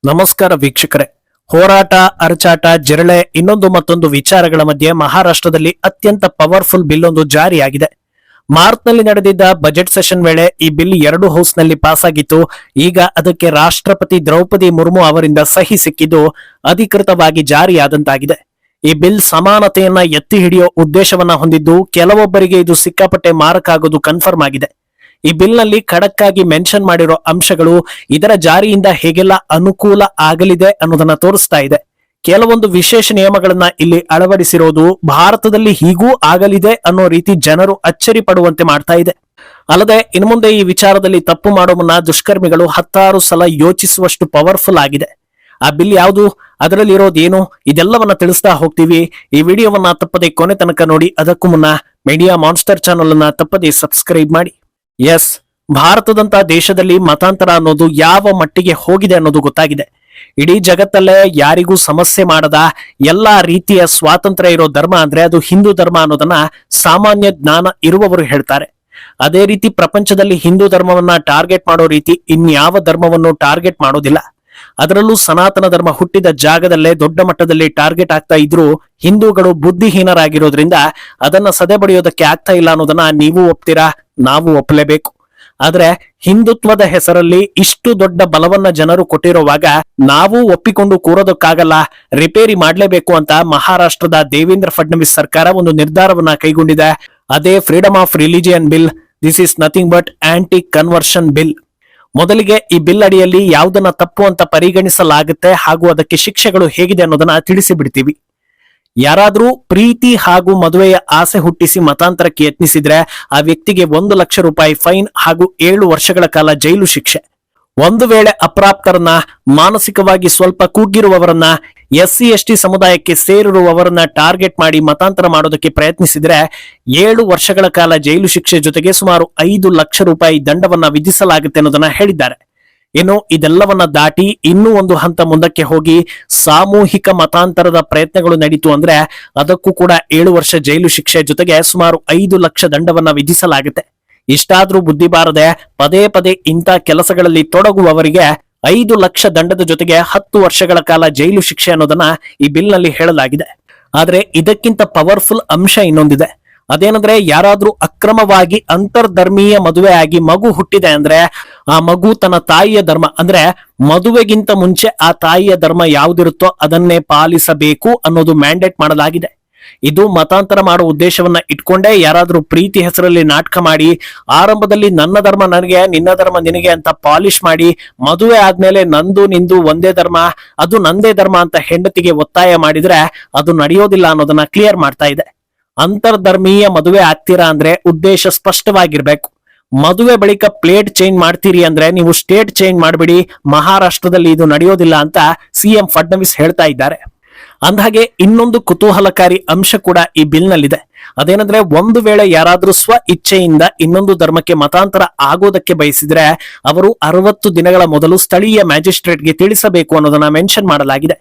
ನಮಸ್ಕಾರ ವೀಕ್ಷಕರೇ. ಹೋರಾಟ, ಅರಚಾಟ, ಜಿರಳೆ, ಇನ್ನೊಂದು ಮತ್ತೊಂದು ವಿಚಾರಗಳ ಮಧ್ಯೆ ಮಹಾರಾಷ್ಟ್ರದಲ್ಲಿ ಅತ್ಯಂತ ಪವರ್ಫುಲ್ ಬಿಲ್ ಒಂದು ಜಾರಿಯಾಗಿದೆ. ಮಾರ್ಚ್ನಲ್ಲಿ ನಡೆದಿದ್ದ ಬಜೆಟ್ ಸೆಷನ್ ವೇಳೆ ಈ ಬಿಲ್ 2 ಹೌಸ್ನಲ್ಲಿ ಪಾಸ್ ಆಗಿತ್ತು. ಈಗ ಅದಕ್ಕೆ ರಾಷ್ಟ್ರಪತಿ ದ್ರೌಪದಿ ಮುರ್ಮು ಅವರಿಂದ ಸಹಿ ಸಿಕ್ಕಿದ್ದು ಅಧಿಕೃತವಾಗಿ ಜಾರಿಯಾದಂತಾಗಿದೆ. ಈ ಬಿಲ್ ಸಮಾನತೆಯನ್ನ ಎತ್ತಿ ಹಿಡಿಯೋ ಉದ್ದೇಶವನ್ನ ಹೊಂದಿದ್ದು ಕೆಲವೊಬ್ಬರಿಗೆ ಇದು ಸಿಕ್ಕಾಪಟ್ಟೆ ಮಾರಕ ಆಗೋದು ಕನ್ಫರ್ಮ್ ಆಗಿದೆ. ಈ ಬಿಲ್ ನಲ್ಲಿ ಖಡಕ್ ಆಗಿ ಮೆನ್ಷನ್ ಮಾಡಿರೋ ಅಂಶಗಳು ಇದರ ಜಾರಿಯಿಂದ ಹೇಗೆಲ್ಲ ಅನುಕೂಲ ಆಗಲಿದೆ ಅನ್ನೋದನ್ನ ತೋರಿಸ್ತಾ ಇದೆ. ಕೆಲವೊಂದು ವಿಶೇಷ ನಿಯಮಗಳನ್ನ ಇಲ್ಲಿ ಅಳವಡಿಸಿರೋದು ಭಾರತದಲ್ಲಿ ಹೀಗೂ ಆಗಲಿದೆ ಅನ್ನೋ ರೀತಿ ಜನರು ಅಚ್ಚರಿ ಪಡುವಂತೆ ಮಾಡ್ತಾ ಇದೆ. ಅಲ್ಲದೆ ಇನ್ಮುಂದೆ ಈ ವಿಚಾರದಲ್ಲಿ ತಪ್ಪು ಮಾಡೋ ಮುನ್ನ ದುಷ್ಕರ್ಮಿಗಳು 10 ಸಲ ಯೋಚಿಸುವಷ್ಟು ಪವರ್ಫುಲ್ ಆಗಿದೆ. ಆ ಬಿಲ್ ಯಾವುದು, ಅದರಲ್ಲಿ ಇರೋದೇನು, ಇದೆಲ್ಲವನ್ನ ತಿಳಿಸ್ತಾ ಹೋಗ್ತೀವಿ. ಈ ವಿಡಿಯೋವನ್ನ ತಪ್ಪದೆ ಕೊನೆ ತನಕ ನೋಡಿ. ಅದಕ್ಕೂ ಮುನ್ನ ಮೀಡಿಯಾ ಮಾನ್ಸ್ಟರ್ ಚಾನಲ್ ಅನ್ನ ತಪ್ಪದೆ ಸಬ್ಸ್ಕ್ರೈಬ್ ಮಾಡಿ. ಎಸ್, ಭಾರತದಂತ ದೇಶದಲ್ಲಿ ಮತಾಂತರ ಅನ್ನೋದು ಯಾವ ಮಟ್ಟಿಗೆ ಹೋಗಿದೆ ಅನ್ನೋದು ಗೊತ್ತಾಗಿದೆ. ಇಡೀ ಜಗತ್ತಲ್ಲೇ ಯಾರಿಗೂ ಸಮಸ್ಯೆ ಮಾಡದ ಎಲ್ಲಾ ರೀತಿಯ ಸ್ವಾತಂತ್ರ್ಯ ಇರೋ ಧರ್ಮ ಅಂದ್ರೆ ಅದು ಹಿಂದೂ ಧರ್ಮ ಅನ್ನೋದನ್ನ ಸಾಮಾನ್ಯ ಜ್ಞಾನ ಇರುವವರು ಹೇಳ್ತಾರೆ. ಅದೇ ರೀತಿ ಪ್ರಪಂಚದಲ್ಲಿ ಹಿಂದೂ ಧರ್ಮವನ್ನ ಟಾರ್ಗೆಟ್ ಮಾಡೋ ರೀತಿ ಇನ್ಯಾವ ಧರ್ಮವನ್ನು ಟಾರ್ಗೆಟ್ ಮಾಡೋದಿಲ್ಲ. ಅದರಲ್ಲೂ ಸನಾತನ ಧರ್ಮ ಹುಟ್ಟಿದ ಜಾಗದಲ್ಲೇ ದೊಡ್ಡ ಮಟ್ಟದಲ್ಲಿ ಟಾರ್ಗೆಟ್ ಆಗ್ತಾ ಇದ್ರು ಹಿಂದೂಗಳು ಬುದ್ಧಿಹೀನರಾಗಿರೋದ್ರಿಂದ ಅದನ್ನ ಸದೆಬಡಿಯೋದಕ್ಕೆ ಆಗ್ತಾ ಇಲ್ಲ ಅನ್ನೋದನ್ನ ನೀವು ಒಪ್ತೀರಾ, ನಾವು ಒಪ್ಪಲೇಬೇಕು. ಆದ್ರೆ ಹಿಂದುತ್ವದ ಹೆಸರಲ್ಲಿ ಇಷ್ಟು ದೊಡ್ಡ ಬಲವನ್ನ ಜನರು ಕೊಟ್ಟಿರುವಾಗ ನಾವು ಒಪ್ಪಿಕೊಂಡು ಕೂರೋದಕ್ಕಾಗಲ್ಲ, ರಿಪೇರಿ ಮಾಡ್ಲೇಬೇಕು ಅಂತ ಮಹಾರಾಷ್ಟ್ರದ ದೇವೇಂದ್ರ ಫಡ್ನವೀಸ್ ಸರ್ಕಾರ ಒಂದು ನಿರ್ಧಾರವನ್ನ ಕೈಗೊಂಡಿದೆ. ಅದೇ freedom of religion bill. This is nothing but anti conversion bill. ಮೊದಲಿಗೆ ಈ ಬಿಲ್ ಅಡಿಯಲ್ಲಿ ಯಾವುದನ್ನ ತಪ್ಪು ಅಂತ ಪರಿಗಣಿಸಲಾಗುತ್ತೆ ಹಾಗೂ ಅದಕ್ಕೆ ಶಿಕ್ಷೆಗಳು ಹೇಗಿದೆ ಅನ್ನೋದನ್ನ ತಿಳಿಸಿ ಬಿಡ್ತೀವಿ. ಯಾರಾದ್ರೂ ಪ್ರೀತಿ ಹಾಗೂ ಮದುವೆಯ ಆಸೆ ಹುಟ್ಟಿಸಿ ಮತಾಂತರಕ್ಕೆ ಯತ್ನಿಸಿದ್ರೆ ಆ ವ್ಯಕ್ತಿಗೆ 1 ಲಕ್ಷ ರೂಪಾಯಿ ಫೈನ್ ಹಾಗೂ 7 ವರ್ಷಗಳ ಕಾಲ ಜೈಲು ಶಿಕ್ಷೆ. ಒಂದು ವೇಳೆ ಅಪ್ರಾಪ್ತರನ್ನ, ಮಾನಸಿಕವಾಗಿ ಸ್ವಲ್ಪ ಕುಗ್ಗಿರುವವರನ್ನ, SC/ST ಸಮುದಾಯಕ್ಕೆ ಸೇರಿರುವವರನ್ನ ಟಾರ್ಗೆಟ್ ಮಾಡಿ ಮತಾಂತರ ಮಾಡೋದಕ್ಕೆ ಪ್ರಯತ್ನಿಸಿದ್ರೆ 7 ವರ್ಷಗಳ ಕಾಲ ಜೈಲು ಶಿಕ್ಷೆ ಜೊತೆಗೆ ಸುಮಾರು 5 ಲಕ್ಷ ರೂಪಾಯಿ ದಂಡವನ್ನ ವಿಧಿಸಲಾಗುತ್ತೆ ಅನ್ನೋದನ್ನ ಹೇಳಿದ್ದಾರೆ. ಇನ್ನು ಇದೆಲ್ಲವನ್ನ ದಾಟಿ ಇನ್ನೂ ಒಂದು ಹಂತ ಮುಂದಕ್ಕೆ ಹೋಗಿ ಸಾಮೂಹಿಕ ಮತಾಂತರದ ಪ್ರಯತ್ನಗಳು ನಡೀತು ಅಂದ್ರೆ ಅದಕ್ಕೂ ಕೂಡ 7 ವರ್ಷ ಜೈಲು ಶಿಕ್ಷೆ ಜೊತೆಗೆ ಸುಮಾರು 5 ಲಕ್ಷ ದಂಡವನ್ನ ವಿಧಿಸಲಾಗುತ್ತೆ. ಇಷ್ಟಾದ್ರೂ ಬುದ್ಧಿ ಬಾರದೆ ಪದೇ ಪದೇ ಇಂಥ ಕೆಲಸಗಳಲ್ಲಿ ತೊಡಗುವವರಿಗೆ 5 ಲಕ್ಷ ದಂಡದ ಜೊತೆಗೆ 10 ವರ್ಷಗಳ ಕಾಲ ಜೈಲು ಶಿಕ್ಷೆ ಅನ್ನೋದನ್ನ ಈ ಬಿಲ್ ನಲ್ಲಿ ಹೇಳಲಾಗಿದೆ. ಆದ್ರೆ ಇದಕ್ಕಿಂತ ಪವರ್ಫುಲ್ ಅಂಶ ಇನ್ನೊಂದಿದೆ. ಅದೇನಂದ್ರೆ ಯಾರಾದ್ರೂ ಅಕ್ರಮವಾಗಿ ಅಂತರ್ಧರ್ಮೀಯ ಮದುವೆ ಆಗಿ ಮಗು ಹುಟ್ಟಿದೆ ಅಂದ್ರೆ ಆ ಮಗು ತನ್ನ ತಾಯಿಯ ಧರ್ಮ ಅಂದ್ರೆ ಮದುವೆಗಿಂತ ಮುಂಚೆ ಆ ತಾಯಿಯ ಧರ್ಮ ಯಾವ್ದಿರುತ್ತೋ ಅದನ್ನೇ ಪಾಲಿಸಬೇಕು ಅನ್ನೋದು ಮ್ಯಾಂಡೇಟ್ ಮಾಡಲಾಗಿದೆ. ಇದು ಮತಾಂತರ ಮಾಡೋ ಉದ್ದೇಶವನ್ನ ಇಟ್ಕೊಂಡೇ ಯಾರಾದ್ರೂ ಪ್ರೀತಿ ಹೆಸರಲ್ಲಿ ನಾಟಕ ಮಾಡಿ ಆರಂಭದಲ್ಲಿ ನನ್ನ ಧರ್ಮ ನನಗೆ, ನಿನ್ನ ಧರ್ಮ ನಿನಗೆ ಅಂತ ಪಾಲಿಶ್ ಮಾಡಿ ಮದುವೆ ಆದ್ಮೇಲೆ ನಂದು ನಿಂದು ಒಂದೇ ಧರ್ಮ, ಅದು ನಂದೇ ಧರ್ಮ ಅಂತ ಹೆಂಡತಿಗೆ ಒತ್ತಾಯ ಮಾಡಿದ್ರೆ ಅದು ನಡೆಯೋದಿಲ್ಲ ಅನ್ನೋದನ್ನ ಕ್ಲಿಯರ್ ಮಾಡ್ತಾ ಇದೆ. ಅಂತರ್ಧರ್ಮೀಯ ಮದುವೆ ಆಗ್ತೀರಾ ಅಂದ್ರೆ ಉದ್ದೇಶ ಸ್ಪಷ್ಟವಾಗಿರ್ಬೇಕು. ಮದುವೆ ಬಳಿಕ ಪ್ಲೇಟ್ ಚೇಂಜ್ ಮಾಡ್ತೀರಿ ಅಂದ್ರೆ ನೀವು ಸ್ಟೇಟ್ ಚೇಂಜ್ ಮಾಡ್ಬಿಡಿ. ಮಹಾರಾಷ್ಟ್ರದಲ್ಲಿ ಇದು ನಡೆಯೋದಿಲ್ಲ ಅಂತ CM ಫಡ್ನವೀಸ್ ಹೇಳ್ತಾ ಇದ್ದಾರೆ. ಅಂದಹಾಗೆ ಇನ್ನೊಂದು ಕುತೂಹಲಕಾರಿ ಅಂಶ ಕೂಡ ಈ ಬಿಲ್ ನಲ್ಲಿದೆ. ಅದೇನಂದ್ರೆ ಒಂದು ವೇಳೆ ಯಾರಾದ್ರೂ ಸ್ವ ಇಚ್ಛೆಯಿಂದ ಇನ್ನೊಂದು ಧರ್ಮಕ್ಕೆ ಮತಾಂತರ ಆಗೋದಕ್ಕೆ ಬಯಸಿದ್ರೆ ಅವರು 60 ದಿನಗಳ ಮೊದಲು ಸ್ಥಳೀಯ ಮ್ಯಾಜಿಸ್ಟ್ರೇಟ್ಗೆ ತಿಳಿಸಬೇಕು ಅನ್ನೋದನ್ನ ಮೆನ್ಷನ್ ಮಾಡಲಾಗಿದೆ.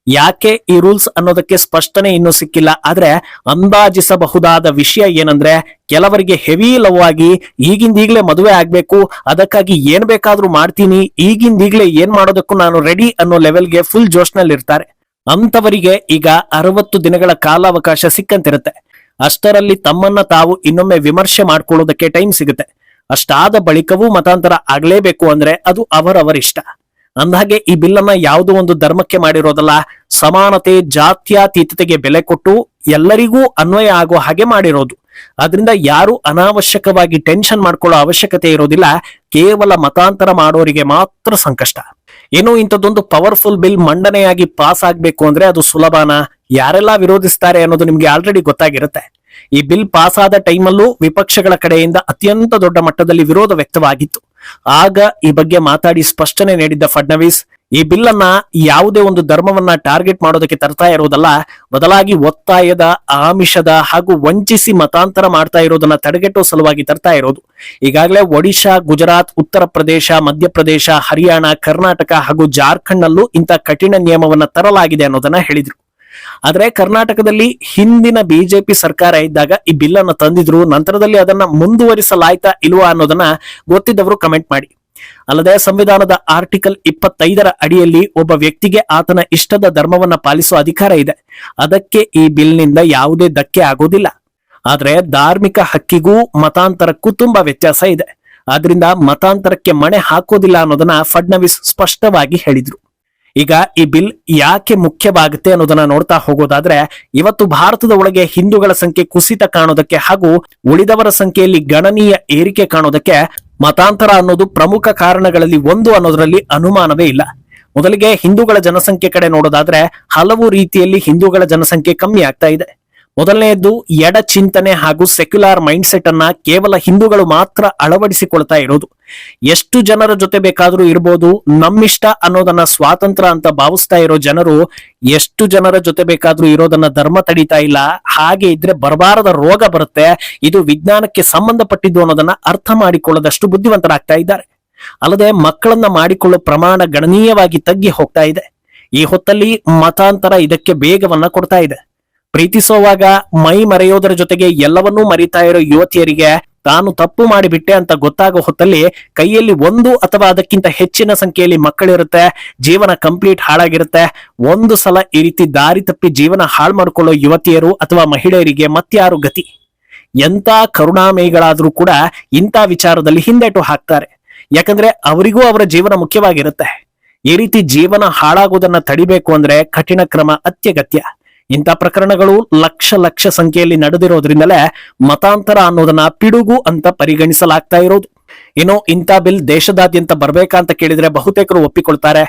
ಯಾಕೆ ಈ ರೂಲ್ಸ್ ಅನ್ನೋದಕ್ಕೆ ಸ್ಪಷ್ಟನೆ ಇನ್ನೂ ಸಿಕ್ಕಿಲ್ಲ. ಆದ್ರೆ ಅಂದಾಜಿಸಬಹುದಾದ ವಿಷಯ ಏನಂದ್ರೆ ಕೆಲವರಿಗೆ ಹೆವಿ ಲವ್ ಆಗಿ ಈಗಿಂದೀಗ್ಲೇ ಮದುವೆ ಆಗ್ಬೇಕು, ಅದಕ್ಕಾಗಿ ಏನ್ ಬೇಕಾದ್ರೂ ಮಾಡ್ತೀನಿ, ಈಗಿಂದೀಗ್ಲೇ ಏನ್ ಮಾಡೋದಕ್ಕೂ ನಾನು ರೆಡಿ ಅನ್ನೋ ಲೆವೆಲ್ಗೆ ಫುಲ್ ಜೋಶ್ನಲ್ಲಿ ಇರ್ತಾರೆ. ಅಂತವರಿಗೆ ಈಗ 60 ದಿನಗಳ ಕಾಲಾವಕಾಶ ಸಿಕ್ಕಂತಿರುತ್ತೆ. ಅಷ್ಟರಲ್ಲಿ ತಮ್ಮನ್ನ ತಾವು ಇನ್ನೊಮ್ಮೆ ವಿಮರ್ಶೆ ಮಾಡ್ಕೊಳ್ಳೋದಕ್ಕೆ ಟೈಮ್ ಸಿಗುತ್ತೆ. ಅಷ್ಟಾದ ಬಳಿಕವೂ ಮತಾಂತರ ಆಗ್ಲೇಬೇಕು ಅಂದ್ರೆ ಅದು ಅವರವರಿಷ್ಟ. ಅಂದಹಾಗೆ ಈ ಬಿಲ್ ಅನ್ನ ಯಾವುದೋ ಒಂದು ಧರ್ಮಕ್ಕೆ ಮಾಡಿರೋದಲ್ಲ, ಸಮಾನತೆ, ಜಾತ್ಯತೀತತೆಗೆ ಬೆಲೆ ಕೊಟ್ಟು ಎಲ್ಲರಿಗೂ ಅನ್ವಯ ಆಗೋ ಹಾಗೆ ಮಾಡಿರೋದು. ಆದ್ರಿಂದ ಯಾರು ಅನಾವಶ್ಯಕವಾಗಿ ಟೆನ್ಷನ್ ಮಾಡ್ಕೊಳ್ಳೋ ಅವಶ್ಯಕತೆ ಇರೋದಿಲ್ಲ. ಕೇವಲ ಮತಾಂತರ ಮಾಡೋರಿಗೆ ಮಾತ್ರ ಸಂಕಷ್ಟ. ಏನೋ ಇಂಥದ್ದೊಂದು ಪವರ್ಫುಲ್ ಬಿಲ್ ಮಂಡನೆಯಾಗಿ ಪಾಸ್ ಆಗ್ಬೇಕು ಅಂದ್ರೆ ಅದು ಸುಲಭನಾ? ಯಾರೆಲ್ಲ ವಿರೋಧಿಸ್ತಾರೆ ಅನ್ನೋದು ನಿಮ್ಗೆ ಆಲ್ರೆಡಿ ಗೊತ್ತಾಗಿರುತ್ತೆ. ಈ ಬಿಲ್ ಪಾಸ್ ಆದ ಟೈಮಲ್ಲೂ ವಿಪಕ್ಷಗಳ ಕಡೆಯಿಂದ ಅತ್ಯಂತ ದೊಡ್ಡ ಮಟ್ಟದಲ್ಲಿ ವಿರೋಧ ವ್ಯಕ್ತವಾಗಿತ್ತು. ಆಗ ಈ ಬಗ್ಗೆ ಮಾತಾಡಿ ಸ್ಪಷ್ಟನೆ ನೀಡಿದ್ದ ಫಡ್ನವೀಸ್ ಈ ಬಿಲ್ ಅನ್ನ ಯಾವುದೇ ಒಂದು ಧರ್ಮವನ್ನ ಟಾರ್ಗೆಟ್ ಮಾಡೋದಕ್ಕೆ ತರ್ತಾ ಇರೋದಲ್ಲ, ಬದಲಾಗಿ ಒತ್ತಾಯದ, ಆಮಿಷದ ಹಾಗೂ ವಂಚಿಸಿ ಮತಾಂತರ ಮಾಡ್ತಾ ಇರೋದನ್ನ ತಡೆಗಟ್ಟೋ ಸಲುವಾಗಿ ತರ್ತಾ ಇರೋದು. ಈಗಾಗಲೇ ಒಡಿಶಾ, ಗುಜರಾತ್, ಉತ್ತರ ಪ್ರದೇಶ, ಮಧ್ಯಪ್ರದೇಶ, ಹರಿಯಾಣ, ಕರ್ನಾಟಕ ಹಾಗೂ ಜಾರ್ಖಂಡ್ ನಲ್ಲೂ ಇಂಥ ಕಠಿಣ ನಿಯಮವನ್ನ ತರಲಾಗಿದೆ ಅನ್ನೋದನ್ನ ಹೇಳಿದ್ರು. ಆದ್ರೆ ಕರ್ನಾಟಕದಲ್ಲಿ ಹಿಂದಿನ ಬಿಜೆಪಿ ಸರ್ಕಾರ ಇದ್ದಾಗ ಈ ಬಿಲ್ ಅನ್ನ ತಂದಿದ್ರು. ನಂತರದಲ್ಲಿ ಅದನ್ನ ಮುಂದುವರಿಸಲಾಯ್ತಾ ಇಲ್ವಾ ಅನ್ನೋದನ್ನ ಗೊತ್ತಿದ್ದವರು ಕಮೆಂಟ್ ಮಾಡಿ. ಅಲ್ಲದೆ ಸಂವಿಧಾನದ ಆರ್ಟಿಕಲ್ 25ರ ಅಡಿಯಲ್ಲಿ ಒಬ್ಬ ವ್ಯಕ್ತಿಗೆ ಆತನ ಇಷ್ಟದ ಧರ್ಮವನ್ನ ಪಾಲಿಸುವ ಅಧಿಕಾರ ಇದೆ. ಅದಕ್ಕೆ ಈ ಬಿಲ್ನಿಂದ ಯಾವುದೇ ಧಕ್ಕೆ ಆಗೋದಿಲ್ಲ. ಆದ್ರೆ ಧಾರ್ಮಿಕ ಹಕ್ಕಿಗೂ ಮತಾಂತರಕ್ಕೂ ತುಂಬಾ ವ್ಯತ್ಯಾಸ ಇದೆ. ಆದ್ರಿಂದ ಮತಾಂತರಕ್ಕೆ ಮಣೆ ಹಾಕೋದಿಲ್ಲ ಅನ್ನೋದನ್ನ ಫಡ್ನವೀಸ್ ಸ್ಪಷ್ಟವಾಗಿ ಹೇಳಿದ್ರು. ಈಗ ಈ ಬಿಲ್ ಯಾಕೆ ಮುಖ್ಯವಾಗುತ್ತೆ ಅನ್ನೋದನ್ನ ನೋಡ್ತಾ ಹೋಗೋದಾದ್ರೆ, ಇವತ್ತು ಭಾರತದ ಒಳಗೆ ಹಿಂದೂಗಳ ಸಂಖ್ಯೆ ಕುಸಿತ ಕಾಣೋದಕ್ಕೆ ಹಾಗೂ ಉಳಿದವರ ಸಂಖ್ಯೆಯಲ್ಲಿ ಗಣನೀಯ ಏರಿಕೆ ಕಾಣೋದಕ್ಕೆ ಮತಾಂತರ ಅನ್ನೋದು ಪ್ರಮುಖ ಕಾರಣಗಳಲ್ಲಿ ಒಂದು ಅನ್ನೋದ್ರಲ್ಲಿ ಅನುಮಾನವೇ ಇಲ್ಲ. ಮೊದಲಿಗೆ ಹಿಂದೂಗಳ ಜನಸಂಖ್ಯೆ ಕಡೆ ನೋಡೋದಾದ್ರೆ ಹಲವು ರೀತಿಯಲ್ಲಿ ಹಿಂದೂಗಳ ಜನಸಂಖ್ಯೆ ಕಮ್ಮಿ ಆಗ್ತಾ ಇದೆ. ಮೊದಲನೆಯದ್ದು ಎಡ ಚಿಂತನೆ ಹಾಗೂ ಸೆಕ್ಯುಲರ್ ಮೈಂಡ್ ಸೆಟ್ ಅನ್ನ ಕೇವಲ ಹಿಂದೂಗಳು ಮಾತ್ರ ಅಳವಡಿಸಿಕೊಳ್ತಾ ಇರೋದು. ಎಷ್ಟು ಜನರ ಜೊತೆ ಬೇಕಾದ್ರೂ ಇರ್ಬೋದು, ನಮ್ಮಿಷ್ಟ ಅನ್ನೋದನ್ನ ಸ್ವಾತಂತ್ರ್ಯ ಅಂತ ಭಾವಿಸ್ತಾ ಇರೋ ಜನರು ಎಷ್ಟು ಜನರ ಜೊತೆ ಬೇಕಾದ್ರೂ ಇರೋದನ್ನ ಧರ್ಮ ತಡೀತಾ ಇಲ್ಲ. ಹಾಗೆ ಇದ್ರೆ ಬರಬಾರದ ರೋಗ ಬರುತ್ತೆ, ಇದು ವಿಜ್ಞಾನಕ್ಕೆ ಸಂಬಂಧಪಟ್ಟಿದ್ದು ಅನ್ನೋದನ್ನ ಅರ್ಥ ಮಾಡಿಕೊಳ್ಳದಷ್ಟು ಬುದ್ಧಿವಂತರಾಗ್ತಾ ಇದ್ದಾರೆ. ಅಲ್ಲದೆ ಮಕ್ಕಳನ್ನ ಮಾಡಿಕೊಳ್ಳೋ ಪ್ರಮಾಣ ಗಣನೀಯವಾಗಿ ತಗ್ಗಿ ಹೋಗ್ತಾ ಇದೆ. ಈ ಹೊತ್ತಲ್ಲಿ ಮತಾಂತರ ಇದಕ್ಕೆ ವೇಗವನ್ನ ಕೊಡ್ತಾ ಇದೆ. ಪ್ರೀತಿಸುವಾಗ ಮೈ ಮರೆಯೋದರ ಜೊತೆಗೆ ಎಲ್ಲವನ್ನೂ ಮರಿತಾ ಇರೋ ಯುವತಿಯರಿಗೆ ತಾನು ತಪ್ಪು ಮಾಡಿಬಿಟ್ಟೆ ಅಂತ ಗೊತ್ತಾಗೋ ಹೊತ್ತಲ್ಲಿ ಕೈಯಲ್ಲಿ ಒಂದು ಅಥವಾ ಅದಕ್ಕಿಂತ ಹೆಚ್ಚಿನ ಸಂಖ್ಯೆಯಲ್ಲಿ ಮಕ್ಕಳಿರುತ್ತೆ, ಜೀವನ ಕಂಪ್ಲೀಟ್ ಹಾಳಾಗಿರುತ್ತೆ. ಒಂದು ಸಲ ಈ ರೀತಿ ದಾರಿ ತಪ್ಪಿ ಜೀವನ ಹಾಳು ಮಾಡ್ಕೊಳ್ಳೋ ಯುವತಿಯರು ಅಥವಾ ಮಹಿಳೆಯರಿಗೆ ಮತ್ಯಾರು ಗತಿ? ಎಂತ ಕರುಣಾಮಯಿಗಳಾದ್ರೂ ಕೂಡ ಇಂಥ ವಿಚಾರದಲ್ಲಿ ಹಿಂದೇಟು ಹಾಕ್ತಾರೆ. ಯಾಕಂದ್ರೆ ಅವರಿಗೂ ಅವರ ಜೀವನ ಮುಖ್ಯವಾಗಿರುತ್ತೆ. ಈ ರೀತಿ ಜೀವನ ಹಾಳಾಗೋದನ್ನ ತಡಿಬೇಕು ಅಂದ್ರೆ ಕಠಿಣ ಕ್ರಮ ಅತ್ಯಗತ್ಯ. ಇಂಥ ಪ್ರಕರಣಗಳು ಲಕ್ಷ ಸಂಖ್ಯೆಯಲ್ಲಿ ನಡೆದಿರೋದ್ರಿಂದಲೇ ಮತಾಂತರ ಅನ್ನೋದನ್ನ ಪಿಡುಗು ಅಂತ ಪರಿಗಣಿಸಲಾಗ್ತಾ ಇರೋದು. ಇನ್ನು ಇಂಥ ಬಿಲ್ ದೇಶದಾದ್ಯಂತ ಬರ್ಬೇಕಂತ ಕೇಳಿದ್ರೆ ಬಹುತೇಕರು ಒಪ್ಪಿಕೊಳ್ತಾರೆ.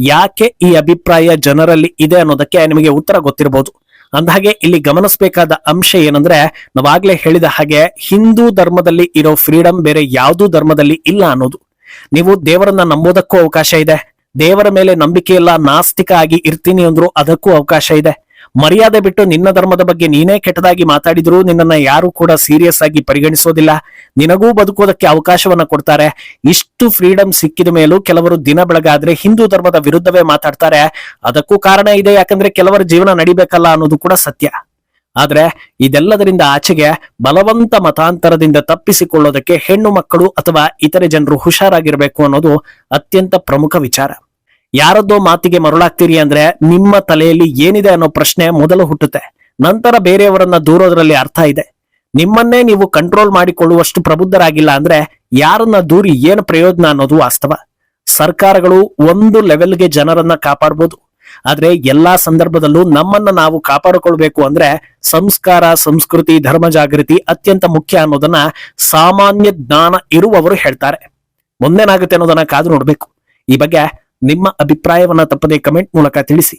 ಯಾಕೆ ಈ ಅಭಿಪ್ರಾಯ ಜನರಲ್ಲಿ ಇದೆ ಅನ್ನೋದಕ್ಕೆ ನಿಮಗೆ ಉತ್ತರ ಗೊತ್ತಿರಬಹುದು. ಅಂದಹಾಗೆ ಇಲ್ಲಿ ಗಮನಿಸಬೇಕಾದ ಅಂಶ ಏನಂದ್ರೆ, ನಾವಾಗ್ಲೇ ಹೇಳಿದ ಹಾಗೆ ಹಿಂದೂ ಧರ್ಮದಲ್ಲಿ ಇರೋ ಫ್ರೀಡಮ್ ಬೇರೆ ಯಾವುದೂ ಧರ್ಮದಲ್ಲಿ ಇಲ್ಲ ಅನ್ನೋದು. ನೀವು ದೇವರನ್ನ ನಂಬೋದಕ್ಕೂ ಅವಕಾಶ ಇದೆ, ದೇವರ ಮೇಲೆ ನಂಬಿಕೆ ಇಲ್ಲ ನಾಸ್ತಿಕ ಆಗಿ ಇರ್ತೀನಿ ಅಂದ್ರೂ ಅದಕ್ಕೂ ಅವಕಾಶ ಇದೆ. ಮರ್ಯಾದೆ ಬಿಟ್ಟು ನಿನ್ನ ಧರ್ಮದ ಬಗ್ಗೆ ನೀನೇ ಕೆಟ್ಟದಾಗಿ ಮಾತಾಡಿದ್ರು ನಿನ್ನನ್ನ ಯಾರು ಕೂಡ ಸೀರಿಯಸ್ ಆಗಿ ಪರಿಗಣಿಸೋದಿಲ್ಲ, ನಿನಗೂ ಬದುಕೋದಕ್ಕೆ ಅವಕಾಶವನ್ನ ಕೊಡ್ತಾರೆ. ಇಷ್ಟು ಫ್ರೀಡಮ್ ಸಿಕ್ಕಿದ ಮೇಲೂ ಕೆಲವರು ದಿನ ಬೆಳಗಾದ್ರೆ ಹಿಂದೂ ಧರ್ಮದ ವಿರುದ್ಧವೇ ಮಾತಾಡ್ತಾರೆ. ಅದಕ್ಕೂ ಕಾರಣ ಇದೆ, ಯಾಕಂದ್ರೆ ಕೆಲವರ ಜೀವನ ನಡಿಬೇಕಲ್ಲ ಅನ್ನೋದು ಕೂಡ ಸತ್ಯ. ಆದ್ರೆ ಇದೆಲ್ಲದರಿಂದ ಆಚೆಗೆ ಬಲವಂತ ಮತಾಂತರದಿಂದ ತಪ್ಪಿಸಿಕೊಳ್ಳೋದಕ್ಕೆ ಹೆಣ್ಣು ಮಕ್ಕಳು ಅಥವಾ ಇತರೆ ಜನರು ಹುಷಾರಾಗಿರ್ಬೇಕು ಅನ್ನೋದು ಅತ್ಯಂತ ಪ್ರಮುಖ ವಿಚಾರ. ಯಾರದ್ದೋ ಮಾತಿಗೆ ಮರುಳಾಗ್ತೀರಿ ಅಂದ್ರೆ ನಿಮ್ಮ ತಲೆಯಲ್ಲಿ ಏನಿದೆ ಅನ್ನೋ ಪ್ರಶ್ನೆ ಮೊದಲು ಹುಟ್ಟುತ್ತೆ. ನಂತರ ಬೇರೆಯವರನ್ನ ದೂರೋದ್ರಲ್ಲಿ ಅರ್ಥ ಇದೆ. ನಿಮ್ಮನ್ನೇ ನೀವು ಕಂಟ್ರೋಲ್ ಮಾಡಿಕೊಳ್ಳುವಷ್ಟು ಪ್ರಬುದ್ಧರಾಗಿಲ್ಲ ಅಂದ್ರೆ ಯಾರನ್ನ ದೂರಿ ಏನು ಪ್ರಯೋಜನ ಅನ್ನೋದು ವಾಸ್ತವ. ಸರ್ಕಾರಗಳು ಒಂದು ಲೆವೆಲ್ಗೆ ಜನರನ್ನ ಕಾಪಾಡಬಹುದು, ಆದ್ರೆ ಎಲ್ಲಾ ಸಂದರ್ಭದಲ್ಲೂ ನಮ್ಮನ್ನ ನಾವು ಕಾಪಾಡಿಕೊಳ್ಬೇಕು ಅಂದ್ರೆ ಸಂಸ್ಕಾರ, ಸಂಸ್ಕೃತಿ, ಧರ್ಮ ಜಾಗೃತಿ ಅತ್ಯಂತ ಮುಖ್ಯ ಅನ್ನೋದನ್ನ ಸಾಮಾನ್ಯ ಜ್ಞಾನ ಇರುವವರು ಹೇಳ್ತಾರೆ. ಮುಂದೇನಾಗುತ್ತೆ ಅನ್ನೋದನ್ನ ಕಾದು ನೋಡ್ಬೇಕು. ಈ ಬಗ್ಗೆ ನಿಮ್ಮ ಅಭಿಪ್ರಾಯವನ್ನ ತಪ್ಪದೆ ಕಮೆಂಟ್ ಮೂಲಕ ತಿಳಿಸಿ.